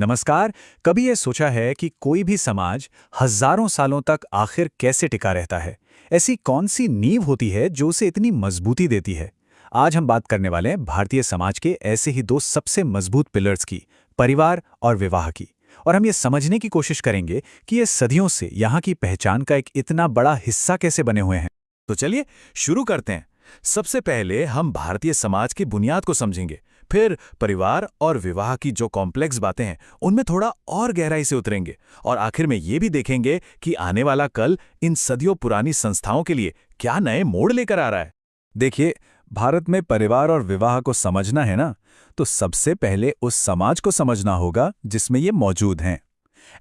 नमस्कार। कभी ये सोचा है कि कोई भी समाज हजारों सालों तक आखिर कैसे टिका रहता है? ऐसी कौन सी नींव होती है जो उसे इतनी मजबूती देती है? आज हम बात करने वाले हैं भारतीय समाज के ऐसे ही दो सबसे मजबूत पिलर्स की, परिवार और विवाह की। और हम ये समझने की कोशिश करेंगे कि ये सदियों से यहाँ की पहचान का एक इतना बड़ा हिस्सा कैसे बने हुए हैं। तो चलिए शुरू करते हैं। सबसे पहले हम भारतीय समाज की बुनियाद को समझेंगे, फिर परिवार और विवाह की जो कॉम्प्लेक्स बातें हैं उनमें थोड़ा और गहराई से उतरेंगे, और आखिर में ये भी देखेंगे कि आने वाला कल इन सदियों पुरानी संस्थाओं के लिए क्या नए मोड़ लेकर आ रहा है। देखिए, भारत में परिवार और विवाह को समझना है ना, तो सबसे पहले उस समाज को समझना होगा जिसमें ये मौजूद हैं।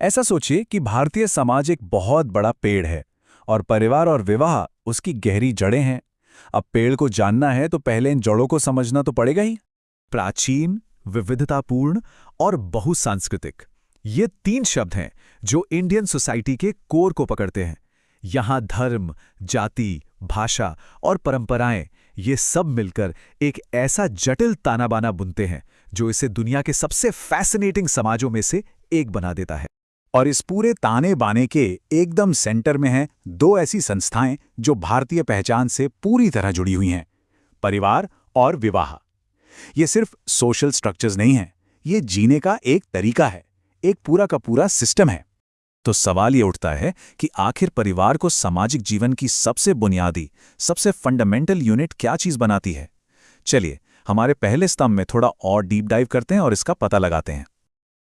ऐसा सोचिए कि भारतीय समाज एक बहुत बड़ा पेड़ है और परिवार और विवाह उसकी गहरी जड़ें हैं। अब पेड़ को जानना है तो पहले इन जड़ों को समझना तो पड़ेगा ही। प्राचीन, विविधतापूर्ण और बहुसांस्कृतिक, ये तीन शब्द हैं जो इंडियन सोसाइटी के कोर को पकड़ते हैं। यहाँ धर्म, जाति, भाषा और परंपराएं, ये सब मिलकर एक ऐसा जटिल ताना बाना बुनते हैं जो इसे दुनिया के सबसे फैसिनेटिंग समाजों में से एक बना देता है। और इस पूरे ताने बाने के एकदम सेंटर में हैं दो ऐसी संस्थाएं जो भारतीय पहचान से पूरी तरह जुड़ी हुई हैं, परिवार और विवाह। ये सिर्फ सोशल स्ट्रक्चर्स नहीं हैं, ये जीने का एक तरीका है, एक पूरा का पूरा सिस्टम है। तो सवाल ये उठता है कि आखिर परिवार को सामाजिक जीवन की सबसे बुनियादी, सबसे फंडामेंटल यूनिट क्या चीज बनाती है? चलिए हमारे पहले स्तंभ में थोड़ा और डीप डाइव करते हैं और इसका पता लगाते हैं।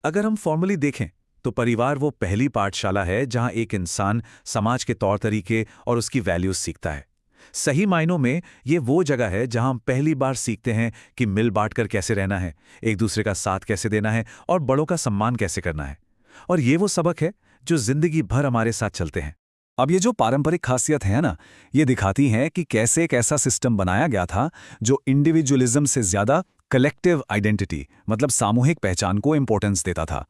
अगर हम फॉर्मली देखें तो परिवार वो पहली पाठशाला है जहां एक इंसान समाज के तौर तरीके और उसकी वैल्यूज सीखता है। सही मायनों में ये वो जगह है जहां हम पहली बार सीखते हैं कि मिल बांट कर कैसे रहना है, एक दूसरे का साथ कैसे देना है और बड़ों का सम्मान कैसे करना है। और ये वो सबक है जो जिंदगी भर हमारे साथ चलते हैं। अब ये जो पारंपरिक खासियत है ना, ये दिखाती है कि कैसे एक ऐसा सिस्टम बनाया गया था जो इंडिविजुअलिज्म से ज्यादा कलेक्टिव आइडेंटिटी, मतलब सामूहिक पहचान को इंपॉर्टेंस देता था।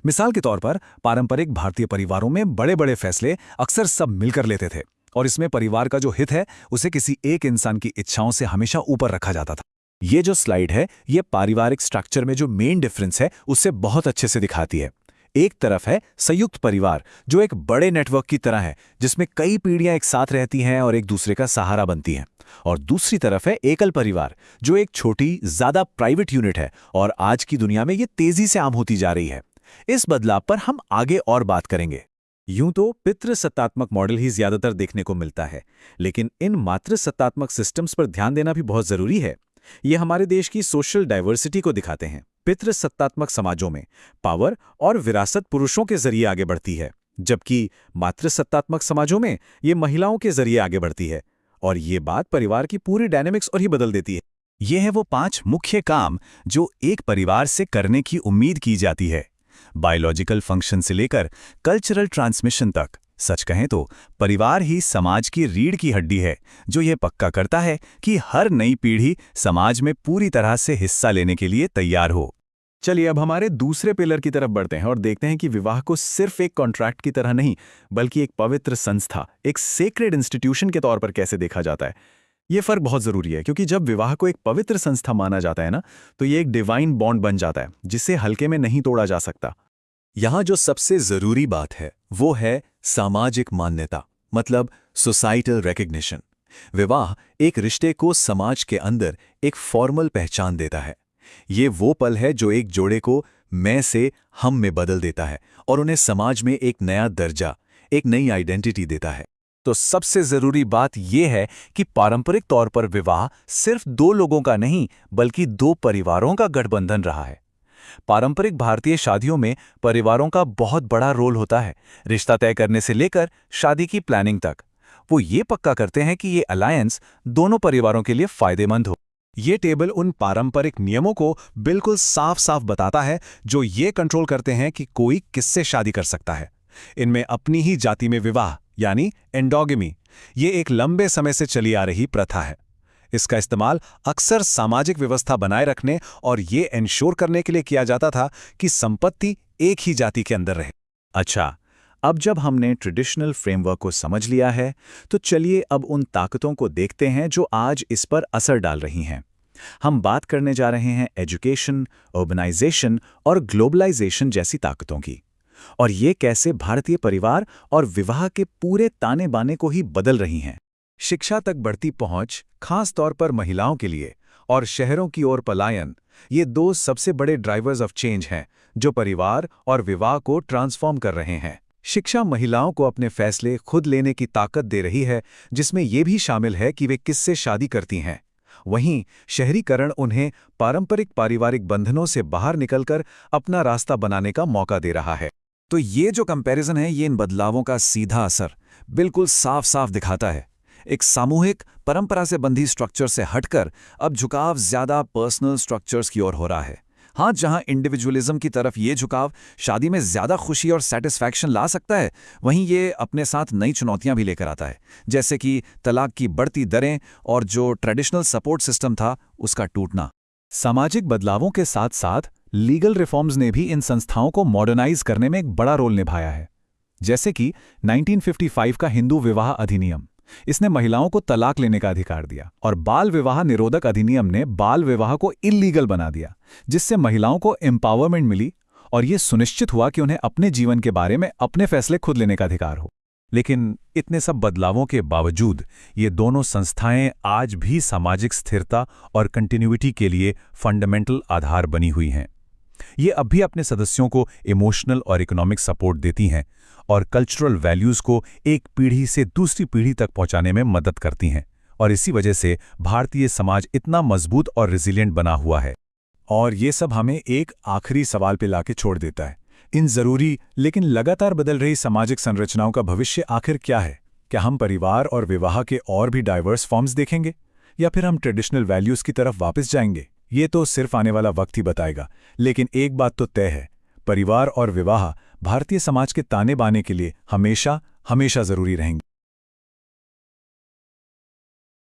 मिसाल के तौर पर पारंपरिक भारतीय परिवारों में बड़े बड़े फैसले अक्सर सब मिलकर लेते थे, और इसमें परिवार का जो हित है उसे किसी एक इंसान की इच्छाओं से हमेशा ऊपर रखा जाता था। ये जो स्लाइड है, ये पारिवारिक स्ट्रक्चर में जो मेन डिफरेंस है उससे बहुत अच्छे से दिखाती है। एक तरफ है संयुक्त परिवार जो एक बड़े नेटवर्क की तरह है, जिसमें कई पीढ़ियां एक साथ रहती हैं और एक दूसरे का सहारा बनती हैं। और दूसरी तरफ है एकल परिवार जो एक छोटी, ज्यादा प्राइवेट यूनिट है, और आज की दुनिया में ये तेजी से आम होती जा रही है। इस बदलाव पर हम आगे और बात करेंगे। यूं तो पितृसत्तात्मक मॉडल ही ज्यादातर देखने को मिलता है, लेकिन इन मातृसत्तात्मक सिस्टम्स पर ध्यान देना भी बहुत जरूरी है। ये हमारे देश की सोशल डाइवर्सिटी को दिखाते हैं। पितृसत्तात्मक समाजों में पावर और विरासत पुरुषों के जरिए आगे बढ़ती है, जबकि मातृसत्तात्मक समाजों में ये महिलाओं के जरिए आगे बढ़ती है। और ये बात परिवार की पूरी डायनेमिक्स और ही बदल देती है। ये है वो 5 मुख्य काम जो एक परिवार से करने की उम्मीद की जाती है, बायोलॉजिकल फंक्शन से लेकर कल्चरल ट्रांसमिशन तक। सच कहें तो परिवार ही समाज की रीढ़ की हड्डी है, जो यह पक्का करता है कि हर नई पीढ़ी समाज में पूरी तरह से हिस्सा लेने के लिए तैयार हो। चलिए अब हमारे दूसरे पिलर की तरफ बढ़ते हैं और देखते हैं कि विवाह को सिर्फ एक कॉन्ट्रैक्ट की तरह नहीं, बल्कि एक पवित्र संस्था, एक सेक्रेड इंस्टीट्यूशन के तौर पर कैसे देखा जाता है। ये फर्क बहुत जरूरी है, क्योंकि जब विवाह को एक पवित्र संस्था माना जाता है ना, तो ये एक डिवाइन बॉन्ड बन जाता है जिसे हल्के में नहीं तोड़ा जा सकता। यहाँ जो सबसे जरूरी बात है वो है सामाजिक मान्यता, मतलब सोसाइटल रिकॉग्निशन। विवाह एक रिश्ते को समाज के अंदर एक फॉर्मल पहचान देता है। ये वो पल है जो एक जोड़े को मैं से हम में बदल देता है और उन्हें समाज में एक नया दर्जा, एक नई आइडेंटिटी देता है। तो सबसे जरूरी बात यह है कि पारंपरिक तौर पर विवाह सिर्फ 2 लोगों का नहीं, बल्कि 2 परिवारों का गठबंधन रहा है। पारंपरिक भारतीय शादियों में परिवारों का बहुत बड़ा रोल होता है, रिश्ता तय करने से लेकर शादी की प्लानिंग तक। वो ये पक्का करते हैं कि ये अलायंस दोनों परिवारों के लिए फायदेमंद हो। ये टेबल उन पारंपरिक नियमों को बिल्कुल साफ साफ बताता है जो ये कंट्रोल करते हैं कि कोई किससे शादी कर सकता है। इनमें अपनी ही जाति में विवाह, यानी एंडोगेमी, ये एक लंबे समय से चली आ रही प्रथा है। इसका इस्तेमाल अक्सर सामाजिक व्यवस्था बनाए रखने और ये एंश्योर करने के लिए किया जाता था कि संपत्ति एक ही जाति के अंदर रहे। अच्छा, अब जब हमने ट्रेडिशनल फ्रेमवर्क को समझ लिया है, तो चलिए अब उन ताकतों को देखते हैं जो आज इस पर असर डाल रही हैं। हम बात करने जा रहे हैं एजुकेशन, अर्बनाइजेशन और ग्लोबलाइजेशन जैसी ताकतों की। और ये कैसे भारतीय परिवार और विवाह के पूरे ताने बाने को ही बदल रही हैं। शिक्षा तक बढ़ती पहुंच, खास तौर पर महिलाओं के लिए, और शहरों की ओर पलायन, ये दो सबसे बड़े ड्राइवर्स ऑफ चेंज हैं जो परिवार और विवाह को ट्रांसफॉर्म कर रहे हैं। शिक्षा महिलाओं को अपने फैसले खुद लेने की ताकत दे रही है, जिसमें यह भी शामिल है कि वे किससे शादी करती हैं। वहीं शहरीकरण उन्हें पारंपरिक पारिवारिक बंधनों से बाहर निकलकर अपना रास्ता बनाने का मौका दे रहा है। तो ये जो कंपैरिजन है, ये इन बदलावों का सीधा असर बिल्कुल साफ साफ दिखाता है। एक सामूहिक परंपरा से बंधी स्ट्रक्चर से हटकर अब झुकाव ज्यादा पर्सनल स्ट्रक्चर्स की ओर हो रहा है। हाँ, जहां इंडिविजुअलिज्म की तरफ ये झुकाव शादी में ज्यादा खुशी और सेटिस्फैक्शन ला सकता है, वहीं ये अपने साथ नई चुनौतियां भी लेकर आता है, जैसे कि तलाक की बढ़ती दरें और जो ट्रेडिशनल सपोर्ट सिस्टम था उसका टूटना। सामाजिक बदलावों के साथ साथ लीगल रिफॉर्म्स ने भी इन संस्थाओं को मॉडर्नाइज करने में एक बड़ा रोल निभाया है। जैसे कि 1955 का हिंदू विवाह अधिनियम, इसने महिलाओं को तलाक लेने का अधिकार दिया, और बाल विवाह निरोधक अधिनियम ने बाल विवाह को इल्लीगल बना दिया, जिससे महिलाओं को एम्पावरमेंट मिली और यह सुनिश्चित हुआ कि उन्हें अपने जीवन के बारे में अपने फैसले खुद लेने का अधिकार हो। लेकिन इतने सब बदलावों के बावजूद ये दोनों संस्थाएं आज भी सामाजिक स्थिरता और कंटिन्यूटी के लिए फंडामेंटल आधार बनी हुई हैं। ये अब भी अपने सदस्यों को इमोशनल और इकोनॉमिक सपोर्ट देती हैं और कल्चरल वैल्यूज़ को एक पीढ़ी से दूसरी पीढ़ी तक पहुंचाने में मदद करती हैं, और इसी वजह से भारतीय समाज इतना मजबूत और रिजिलिएंट बना हुआ है। और ये सब हमें एक आखिरी सवाल पे लाके छोड़ देता है। इन जरूरी लेकिन लगातार बदल रही सामाजिक संरचनाओं का भविष्य आखिर क्या है? क्या हम परिवार और विवाह के और भी डाइवर्स फॉर्म्स देखेंगे, या फिर हम ट्रेडिशनल वैल्यूज़ की तरफ वापस जाएंगे? ये तो सिर्फ आने वाला वक्त ही बताएगा। लेकिन एक बात तो तय है, परिवार और विवाह भारतीय समाज के ताने बाने के लिए हमेशा हमेशा जरूरी रहेंगे।